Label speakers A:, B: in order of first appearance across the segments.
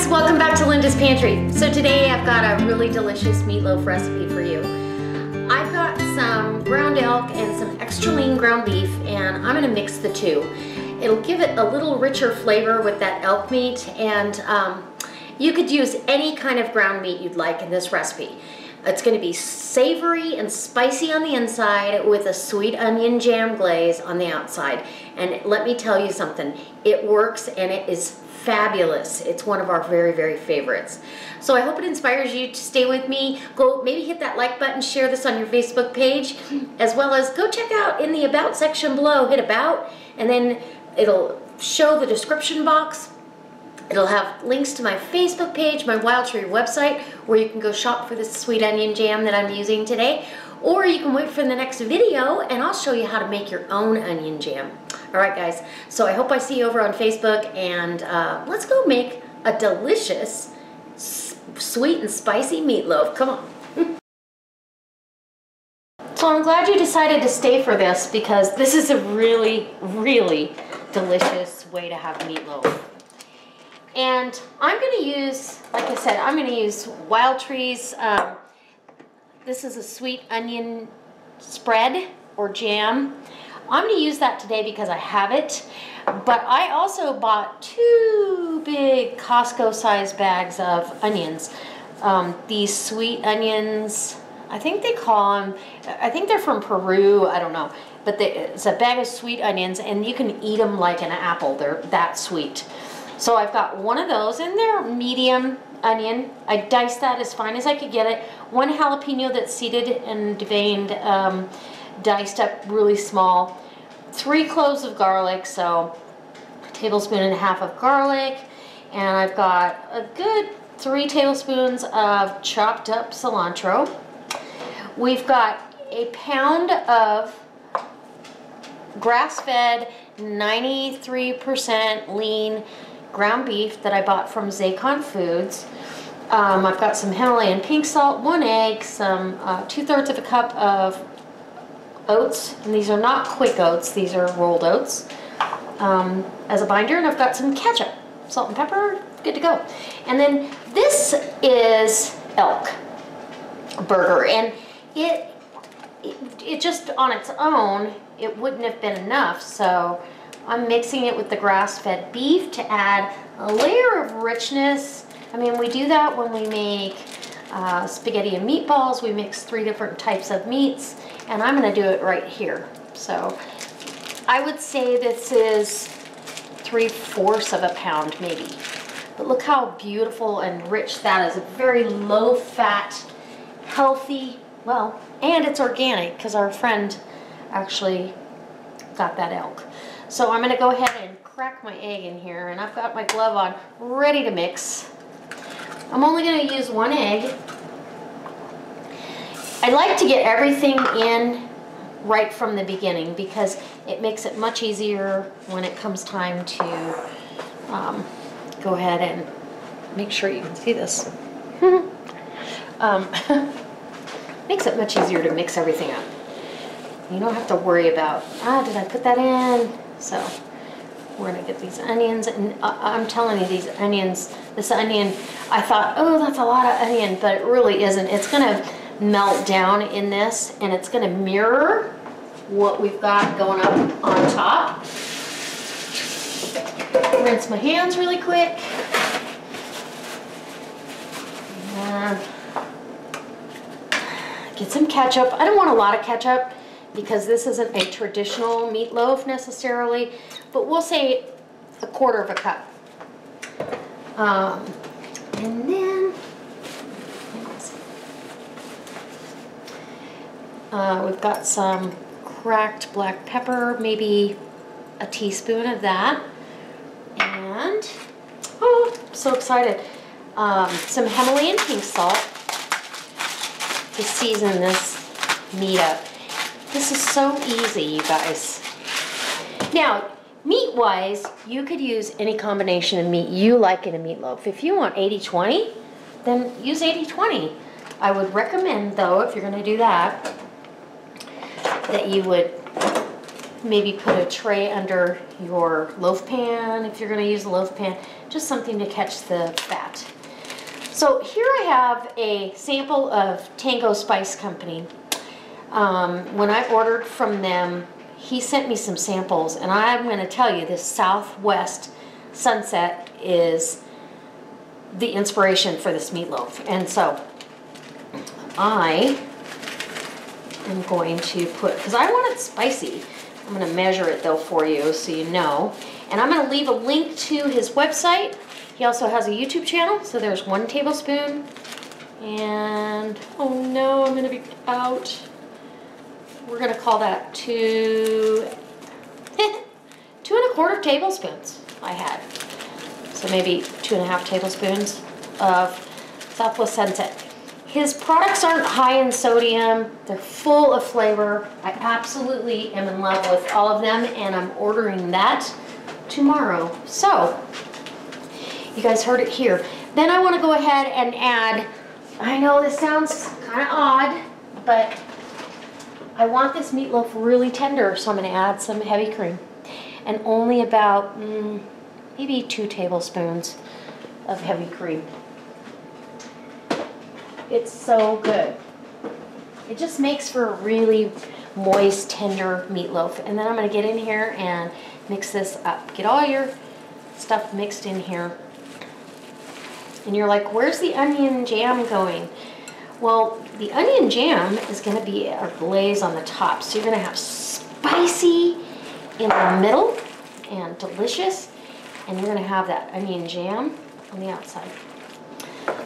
A: Welcome back to Linda's Pantry. So today I've got a really delicious meatloaf recipe for you. I've got some ground elk and some extra lean ground beef, and I'm gonna mix the two. It'll give it a little richer flavor with that elk meat, and you could use any kind of ground meat you'd like in this recipe. It's gonna be savory and spicy on the inside with a sweet onion jam glaze on the outside. And let me tell you something, it works and it is fabulous. It's one of our very, very favorites. So I hope it inspires you to stay with me. Go maybe hit that like button, share this on your Facebook page, as well as go check out in the about section below, hit about, and then it'll show the description box. It'll have links to my Facebook page, my Wild Tree website, where you can go shop for this sweet onion jam that I'm using today. Or you can wait for the next video and I'll show you how to make your own onion jam. All right, guys, so I hope I see you over on Facebook, and let's go make a delicious, sweet and spicy meatloaf. Come on. So I'm glad you decided to stay for this, because this is a really, really delicious way to have meatloaf. And I'm going to use, like I said, I'm going to use Wild Tree's, this is a sweet onion spread or jam. I'm going to use that today because I have it, but I also bought 2 big Costco-sized bags of onions. These sweet onions, I think they call them, I think they're from Peru, I don't know, but it's a bag of sweet onions, and you can eat them like an apple. They're that sweet. So I've got one of those, and they're medium onion. I diced that as fine as I could get it. 1 jalapeno that's seeded and deveined, diced up really small. 3 cloves of garlic, so a tablespoon and a half of garlic, and I've got a good 3 tablespoons of chopped up cilantro. We've got a pound of grass-fed 93% lean ground beef that I bought from Zacon Foods. I've got some Himalayan pink salt, 1 egg, some 2/3 of a cup of oats, and these are not quick oats, these are rolled oats, as a binder, and I've got some ketchup, salt and pepper, good to go. And then this is elk burger, and it just on its own, it wouldn't have been enough, so I'm mixing it with the grass-fed beef to add a layer of richness. I mean, we do that when we make spaghetti and meatballs. We mix 3 different types of meats, and I'm going to do it right here. So I would say this is 3/4 of a pound maybe. But look how beautiful and rich that is. A very low-fat, healthy, well, and it's organic because our friend actually got that elk. So I'm going to go ahead and crack my egg in here, and I've got my glove on, ready to mix. I'm only going to use 1 egg. I like to get everything in right from the beginning because it makes it much easier when it comes time to go ahead and make sure you can see this. Makes it much easier to mix everything up. You don't have to worry about, did I put that in? So we're gonna get these onions, and I'm telling you, these onions, this onion, I thought, oh, that's a lot of onion, but it really isn't. It's gonna melt down in this, and it's gonna mirror what we've got going up on top. Rinse my hands really quick. And get some ketchup. I don't want a lot of ketchup because this isn't a traditional meatloaf necessarily, but we'll say 1/4 of a cup. And then we've got some cracked black pepper, maybe a teaspoon of that, and oh, I'm so excited, some Himalayan pink salt to season this meat up. This is so easy, you guys. Now, meat-wise, you could use any combination of meat you like in a meatloaf. If you want 80-20, then use 80-20. I would recommend, though, if you're going to do that, that you would maybe put a tray under your loaf pan if you're going to use a loaf pan, just something to catch the fat. So here I have a sample of Tango Spice Company. When I ordered from them, he sent me some samples, and I'm going to tell you this Southwest sunset is the inspiration for this meatloaf. And so I am going to put, because I want it spicy, I'm going to measure it though for you so you know. And I'm going to leave a link to his website. He also has a YouTube channel, so there's 1 tablespoon. And, oh no, I'm going to be out. We're going to call that 2 1/4 tablespoons I had. So maybe 2.5 tablespoons of Southwest Sunset. His products aren't high in sodium. They're full of flavor. I absolutely am in love with all of them, and I'm ordering that tomorrow. So, you guys heard it here. Then I want to go ahead and add, I know this sounds kind of odd, but I want this meatloaf really tender, so I'm going to add some heavy cream. And only about maybe 2 tablespoons of heavy cream. It's so good. It just makes for a really moist, tender meatloaf. And then I'm going to get in here and mix this up. Get all your stuff mixed in here. And you're like, where's the onion jam going? Well, the onion jam is going to be our glaze on the top. So you're going to have spicy in the middle and delicious. And you're going to have that onion jam on the outside.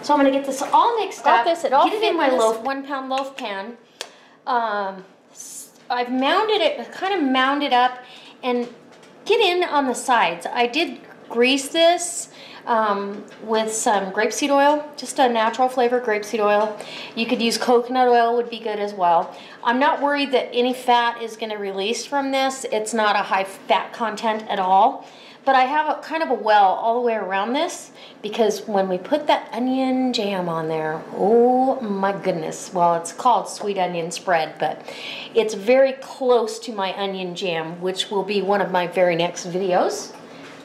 A: So I'm going to get this all mixed up. Get it in my 1-pound loaf pan. I've mounded it, kind of mounded up, and get in on the sides. I did grease this with some grapeseed oil, just a natural flavor grapeseed oil. You could use coconut oil, would be good as well. I'm not worried that any fat is going to release from this. It's not a high fat content at all. But I have a kind of a well all the way around this, because when we put that onion jam on there, oh my goodness. Well, it's called sweet onion spread, but it's very close to my onion jam, which will be one of my very next videos.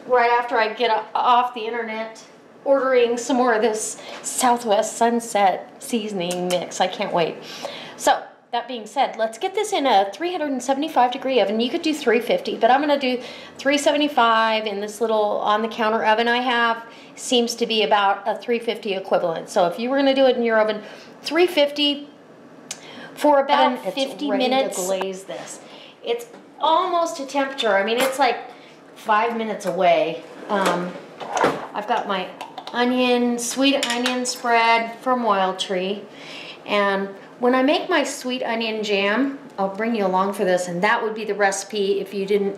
A: Right after I get off the internet ordering some more of this Southwest Sunset seasoning mix. I can't wait. So, that being said, let's get this in a 375-degree oven. You could do 350, but I'm going to do 375 in this little on-the-counter oven I have. Seems to be about a 350 equivalent. So if you were going to do it in your oven, 350 for about 50 minutes. To glaze this. It's almost to temperature. I mean, it's like 5 minutes away. I've got my sweet onion spread from Wild Tree, and when I make my sweet onion jam, I'll bring you along for this, and that would be the recipe if you didn't,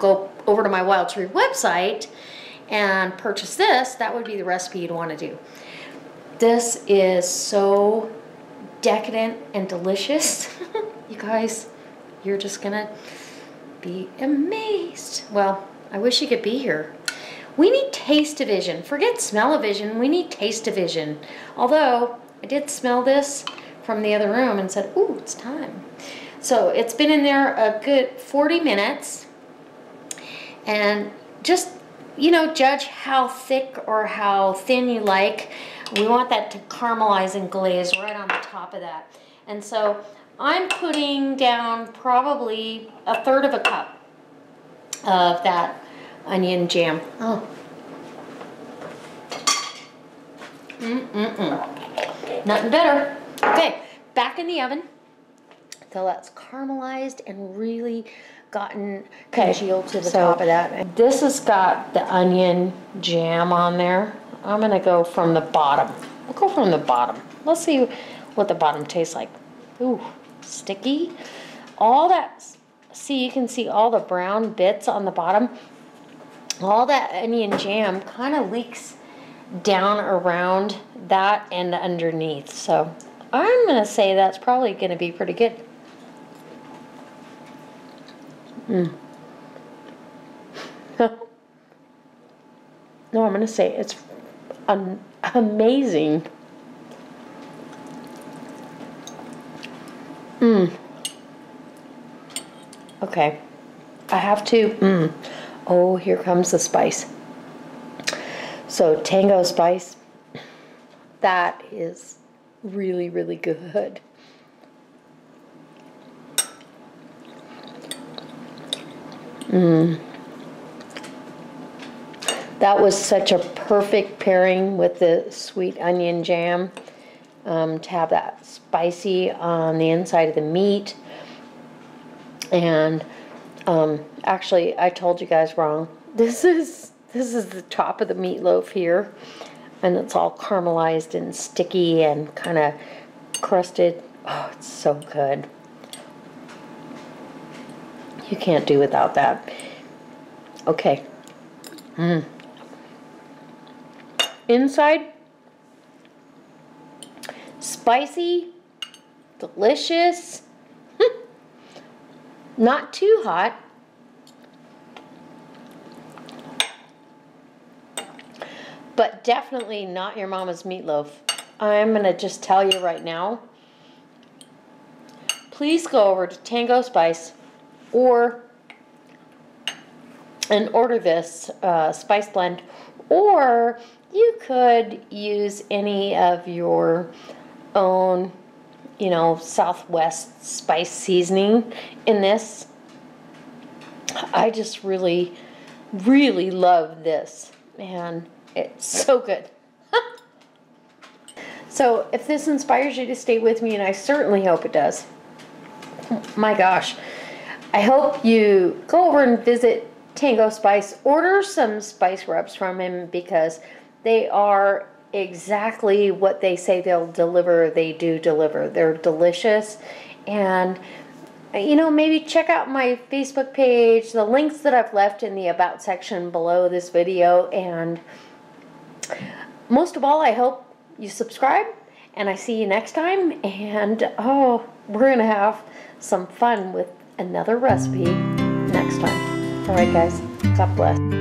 A: go over to my Wild Tree website and purchase this. That would be the recipe you'd want to do. This is so decadent and delicious. You guys, you're just gonna be amazed. Well, I wish you could be here. We need taste-o-vision. Forget smell-o-vision. We need taste-o-vision. Although, I did smell this from the other room and said, ooh, it's time. So it's been in there a good 40 minutes. And just, judge how thick or how thin you like. We want that to caramelize and glaze right on the top of that. And so I'm putting down probably 1/3 of a cup of that onion jam. Oh. Nothing better. Okay, back in the oven till that's caramelized and really gotten congealed to the top of that. This has got the onion jam on there. I'm gonna go from the bottom. We'll go from the bottom. Let's see what the bottom tastes like. Ooh, sticky. All that, see, you can see all the brown bits on the bottom. All that onion jam kind of leaks down around that and underneath. So I'm gonna say that's probably gonna be pretty good. No, I'm gonna say amazing. Okay, I have to, oh, here comes the spice. So Tango spice, that is really, really good. That was such a perfect pairing with the sweet onion jam, to have that spicy on the inside of the meat. And actually, I told you guys wrong. This is the top of the meatloaf here, and it's all caramelized and sticky and kind of crusted. Oh, it's so good. You can't do without that. Okay. Inside, spicy, delicious, not too hot. But definitely not your mama's meatloaf. I'm gonna just tell you right now, please go over to Tango Spice and order this spice blend, or you could use any of your own, Southwest spice seasoning in this. I just really, really love this, and it's so good. So if this inspires you to stay with me, and I certainly hope it does, my gosh, I hope you go over and visit Tango Spice. Order some spice rubs from him, because they are exactly what they say they'll deliver. They do deliver. They're delicious. And maybe check out my Facebook page, the links that I've left in the About section below this video. And most of all, I hope you subscribe, and I see you next time. And oh, we're going to have some fun with another recipe next time. All right, guys. God bless.